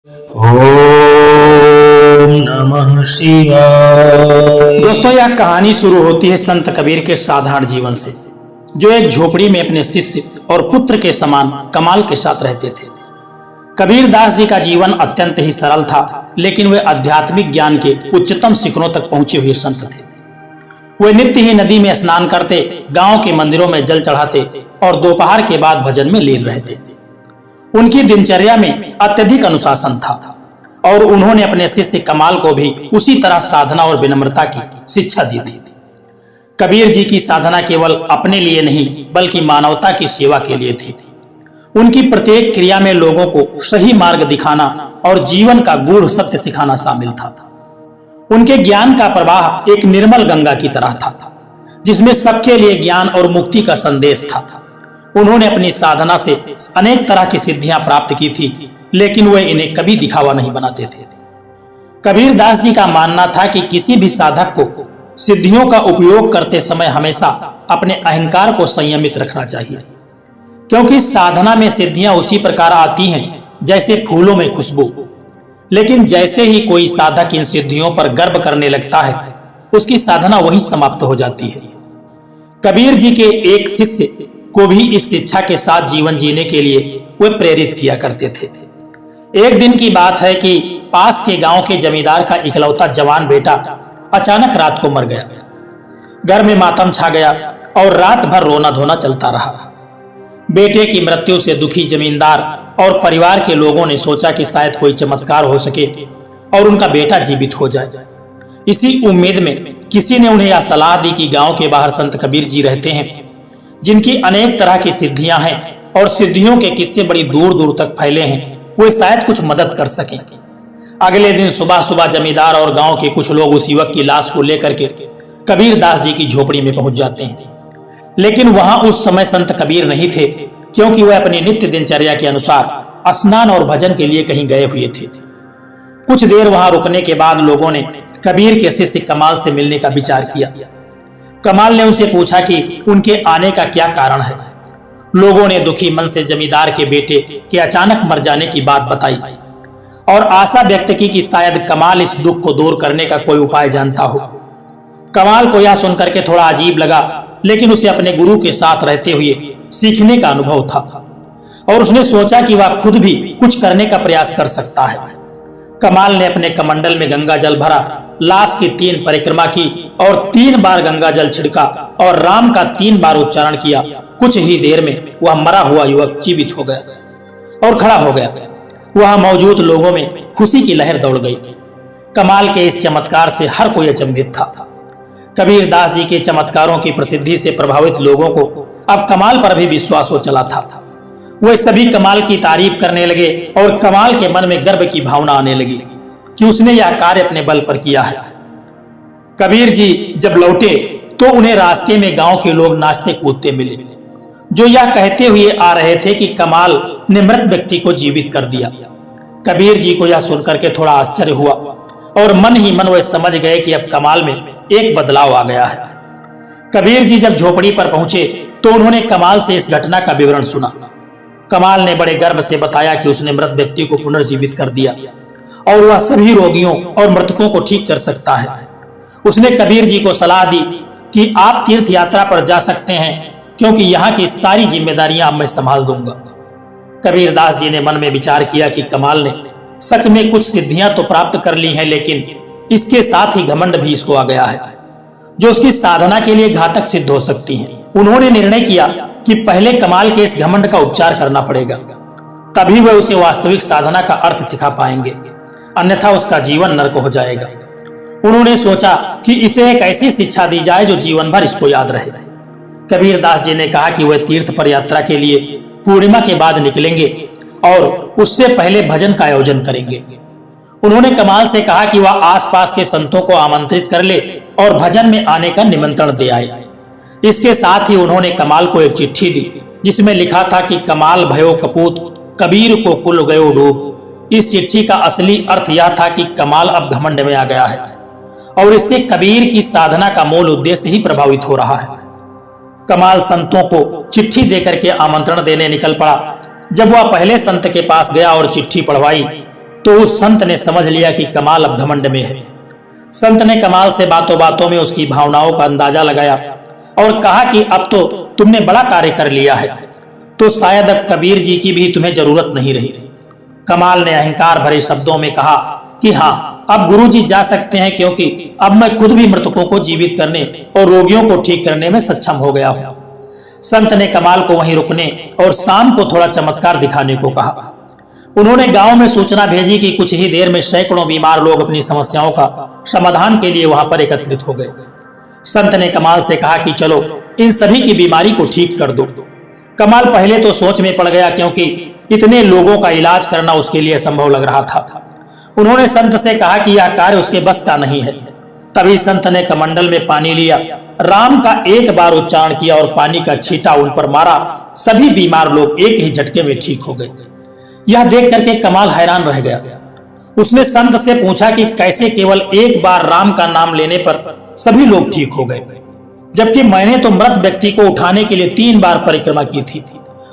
ओम नमः शिवाय। दोस्तों, यह कहानी शुरू होती है संत कबीर के साधारण जीवन से, जो एक झोपड़ी में अपने शिष्य और पुत्र के समान कमाल के साथ रहते थे। कबीर दास जी का जीवन अत्यंत ही सरल था, लेकिन वे आध्यात्मिक ज्ञान के उच्चतम शिखरों तक पहुंचे हुए संत थे। वे नित्य ही नदी में स्नान करते, गांव के मंदिरों में जल चढ़ाते और दोपहर के बाद भजन में लीन रहते। उनकी दिनचर्या में अत्यधिक अनुशासन था और उन्होंने अपने शिष्य कमाल को भी उसी तरह साधना और विनम्रता की शिक्षा दी थी। कबीर जी की साधना केवल अपने लिए नहीं, बल्कि मानवता की सेवा के लिए थी। उनकी प्रत्येक क्रिया में लोगों को सही मार्ग दिखाना और जीवन का गूढ़ सत्य सिखाना शामिल था। उनके ज्ञान का प्रवाह एक निर्मल गंगा की तरह था, जिसमें सबके लिए ज्ञान और मुक्ति का संदेश था। उन्होंने अपनी साधना से अनेक तरह की सिद्धियां प्राप्त की थी, लेकिन वे इन्हें कभी दिखावा नहीं बनाते थे। कबीर दास जी का मानना था कि किसी भी साधक को सिद्धियों का उपयोग करते समय हमेशा अपने अहंकार को संयमित रखना चाहिए, क्योंकि साधना में सिद्धियां उसी प्रकार आती हैं जैसे फूलों में खुशबू। लेकिन जैसे ही कोई साधक इन सिद्धियों पर गर्व करने लगता है, उसकी साधना वहीं समाप्त हो जाती है। कबीर जी के एक शिष्य को भी इस शिक्षा के साथ जीवन जीने के लिए वे प्रेरित किया करते थे। एक दिन की बात है कि पास के गांव के जमींदार का इकलौता जवान बेटा अचानक रात को मर गया। घर में मातम छा गया और रात भर रोना धोना चलता रहा। बेटे की मृत्यु से दुखी जमींदार और परिवार के लोगों ने सोचा कि शायद कोई चमत्कार हो सके और उनका बेटा जीवित हो जाए। इसी उम्मीद में किसी ने उन्हें यह सलाह दी कि गांव के बाहर संत कबीर जी रहते हैं, जिनकी अनेक तरह की सिद्धियां हैं और सिद्धियों के किस्से बड़ी दूर दूर तक फैले हैं, वे शायद कुछ मदद कर सकें। अगले दिन सुबह सुबह जमींदार और गांव के कुछ लोग उस युवक की लाश को लेकर के कबीर दास जी की झोपड़ी में पहुंच जाते हैं। लेकिन वहां उस समय संत कबीर नहीं थे, क्योंकि वह अपनी नित्य दिनचर्या के अनुसार स्नान और भजन के लिए कहीं गए हुए थे। कुछ देर वहां रुकने के बाद लोगों ने कबीर के शिष्य कमाल से मिलने का विचार किया। कमाल ने उनसे पूछा कि उनके आने का क्या कारण है। लोगों ने दुखी मन से जमींदार के बेटे के अचानक मर जाने की बात बताई और आशा व्यक्त की कि शायद कमाल इस दुख को दूर करने का कोई उपाय जानता हो। कमाल को यह सुनकर के थोड़ा अजीब लगा, लेकिन उसे अपने गुरु के साथ रहते हुए सीखने का अनुभव था और उसने सोचा कि वह खुद भी कुछ करने का प्रयास कर सकता है। कमाल ने अपने कमंडल में गंगा जल भरा, लाश की 3 परिक्रमा की और 3 बार गंगा जल छिड़का और राम का 3 बार उच्चारण किया। कुछ ही देर में वह मरा हुआ युवक जीवित हो गया और खड़ा हो गया। वह मौजूद लोगों में खुशी की लहर दौड़ गई। कमाल के इस चमत्कार से हर कोई अचंभित था। कबीर दास जी के चमत्कारों की प्रसिद्धि से प्रभावित लोगों को अब कमाल पर भी विश्वास हो चला था। वे सभी कमाल की तारीफ करने लगे और कमाल के मन में गर्व की भावना आने लगी कि उसने यह कार्य अपने बल पर किया है। कबीर जी जब लौटे तो उन्हें रास्ते में गांव के लोग नाचते कूदते मिले, जो यह कहते हुए आ रहे थे कि कमाल ने मृत व्यक्ति को जीवित कर दिया। कबीर जी को यह सुनकर के थोड़ा आश्चर्य हुआ और मन ही मन वे समझ गए कि अब कमाल में एक बदलाव आ गया है। कबीर जी जब झोपड़ी पर पहुंचे तो उन्होंने कमाल से इस घटना का विवरण सुना। कमाल ने बड़े गर्व से बताया कि उसने मृत व्यक्ति को पुनर्जीवित कर दिया और वह सभी रोगियों और मृतकों को ठीक कर सकता है। उसने कबीर जी को सलाह दी कि आप तीर्थ यात्रा पर जा सकते हैं, क्योंकि यहाँ की सारी जिम्मेदारियां अब मैं संभाल दूंगा। कबीर दास जी ने मन में विचार किया कि कमाल ने सच में कुछ सिद्धियां तो प्राप्त कर ली हैं, लेकिन इसके साथ ही घमंड भी इसको आ गया है, जो उसकी साधना के लिए घातक सिद्ध हो सकती हैं। उन्होंने निर्णय किया कि पहले कमाल के इस घमंड का उपचार करना पड़ेगा, तभी वह उसे वास्तविक साधना का अर्थ सिखा पाएंगे, अन्यथा उसका जीवन नरक हो जाएगा। उन्होंने सोचा कि इसे एक ऐसी शिक्षा दी जाए जो जीवन भर इसको याद रहे। कबीर दास जी ने कहा कि वह तीर्थ पर यात्रा के लिए पूर्णिमा के बाद निकलेंगे और उससे पहले भजन का आयोजन करेंगे। उन्होंने कमाल से कहा कि वह आसपास के संतों को आमंत्रित कर ले और भजन में आने का निमंत्रण दे आए। इसके साथ ही उन्होंने कमाल को एक चिट्ठी दी, जिसमें लिखा था कि कमाल भयो कपूत, कबीर को कुल गयो डूब। इस चिट्ठी का असली अर्थ यह था कि कमाल अब घमंड में आ गया है और इससे कबीर की साधना का मूल उद्देश्य ही प्रभावित हो रहा है। कमाल संतों को चिट्ठी देकर के आमंत्रण देने निकल पड़ा। जब वह पहले संत के पास गया और चिट्ठी पढ़वाई तो उस संत ने समझ लिया कि कमाल अब घमंड में है। संत ने कमाल से बातों बातों में उसकी भावनाओं का अंदाजा लगाया और कहा कि अब तो तुमने बड़ा कार्य कर लिया है, तो शायद अब कबीर जी की भी तुम्हें जरूरत नहीं रही। कमाल ने अहंकार भरे शब्दों में कहा कि हाँ, अब गुरु जी जा सकते हैं, क्योंकि अब मैं खुद भी मृतकों को जीवित करने और रोगियों को ठीक करने में सक्षम हो गया हूं। संत ने कमाल को वहीं रुकने और शाम को थोड़ा चमत्कार दिखाने को कहा। उन्होंने गांव में सूचना भेजी कि कुछ ही देर में सैकड़ों बीमार लोग अपनी समस्याओं का समाधान के लिए वहां पर एकत्रित हो गए। संत ने कमाल से कहा कि चलो इन सभी की बीमारी को ठीक कर दो। कमाल पहले तो सोच में पड़ गया, क्योंकि इतने लोगों का इलाज करना उसके लिए असंभव लग रहा था। उन्होंने संत से कहा कि यह कार्य उसके बस का नहीं है। तभी संत ने कमंडल में पानी लिया, राम का एक बार उच्चारण किया और पानी का छींटा उन पर मारा। सभी बीमार लोग एक ही झटके में ठीक हो गए। यह देख करके कमाल हैरान रह गया। उसने संत से पूछा कि कैसे केवल एक बार राम का नाम लेने पर सभी लोग ठीक हो गए, जबकि मैंने तो मृत व्यक्ति को उठाने के लिए 3 बार परिक्रमा की थी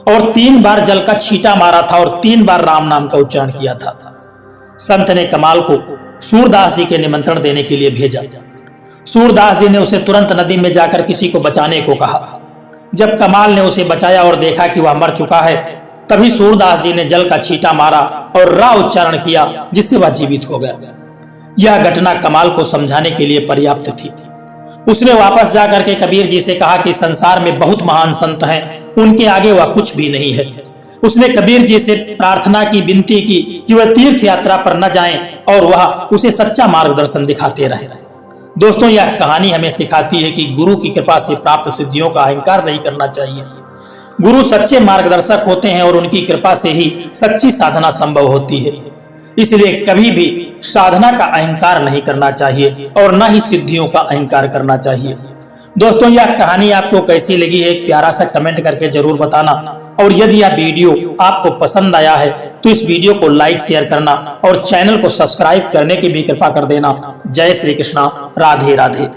और 3 बार जल का छींटा मारा था और 3 बार राम नाम का उच्चारण किया था। संत ने कमाल को सूरदास जी के निमंत्रण देने के लिए भेजा। सूरदास जी ने उसे तुरंत नदी में जाकर किसी को बचाने को कहा। जब कमाल ने उसे बचाया और देखा कि वह मर चुका है, तभी सूरदास जी ने जल का छींटा मारा और रा उच्चारण किया, जिससे वह जीवित हो गया। यह घटना कमाल को समझाने के लिए पर्याप्त थी। उसने वापस जाकर के कबीर जी से कहा कि संसार में बहुत महान संत हैं, उनके आगे वह कुछ भी नहीं है। उसने कबीर जी से प्रार्थना की, विनती की कि वह तीर्थ यात्रा पर न जाएं और वह उसे सच्चा मार्गदर्शन दिखाते रहें। दोस्तों, यह कहानी हमें सिखाती है कि गुरु की कृपा से प्राप्त सिद्धियों का अहंकार नहीं करना चाहिए। गुरु सच्चे मार्गदर्शक होते हैं और उनकी कृपा से ही सच्ची साधना संभव होती है। इसलिए कभी भी साधना का अहंकार नहीं करना चाहिए और न ही सिद्धियों का अहंकार करना चाहिए। दोस्तों, यह कहानी आपको कैसी लगी है, एक प्यारा सा कमेंट करके जरूर बताना। और यदि यह वीडियो आपको पसंद आया है तो इस वीडियो को लाइक शेयर करना और चैनल को सब्सक्राइब करने की भी कृपा कर देना। जय श्री कृष्णा, राधे राधे।